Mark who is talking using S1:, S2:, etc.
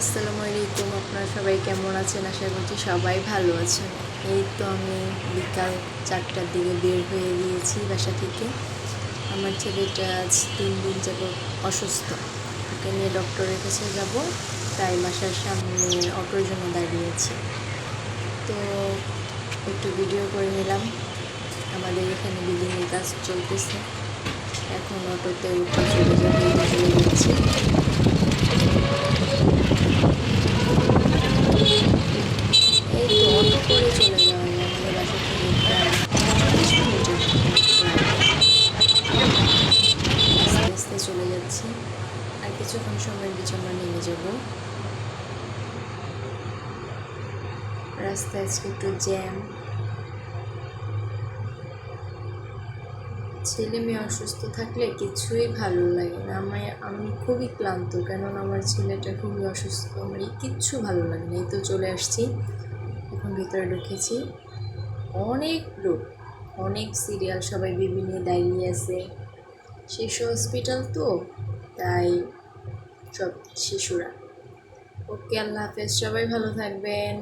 S1: আসসালামু আলাইকুম, আপনারা সবাই কেমন আছেন? আশা করছি সবাই ভালো আছেন। এই তো আমি বিকাল 4টার দিকে বের হয়ে গিয়েছি বাসা থেকে। আমার ছেলেটা আজ 3 দিন যাবৎ অসুস্থ, ওকে নিয়ে ডক্টরের কাছে যাব, তাই বাসার সামনে অটোর জন্য দাঁড়িয়েছি। তো একটু ভিডিও করে নিলাম। আমাদের এখানে বিল্ডিংয়ের কাজ চলতেছে, এখন অটোতে উঠে চলে যাচ্ছি। এই তো অটো করে চলে যাওয়া যায় আমাদের বাসা থেকে প্রায় 40 মিনিটের আস্তে আস্তে চলে যাচ্ছি। আর কিছুক্ষণ সময়ের পিছনে আমরা নেমে যাব। রাস্তায় আজকে একটু জ্যাম। ছেলে মেয়ে অসুস্থ থাকলে কিছুই ভালো লাগে না। আমি খুবই ক্লান্ত, কেননা আমার ছেলেটা খুবই অসুস্থ। আমার কিচ্ছু ভালো লাগে না। এই তো চলে আসছি, এখন ভিতরে ঢুকেছি। অনেক লোক, অনেক সিরিয়াল, সবাই বেবি নিয়ে দাঁড়িয়ে আছে। শিশু হসপিটাল তো, তাই সব শিশুরা। ওকে, আল্লাহ হাফেজ, সবাই ভালো থাকবেন।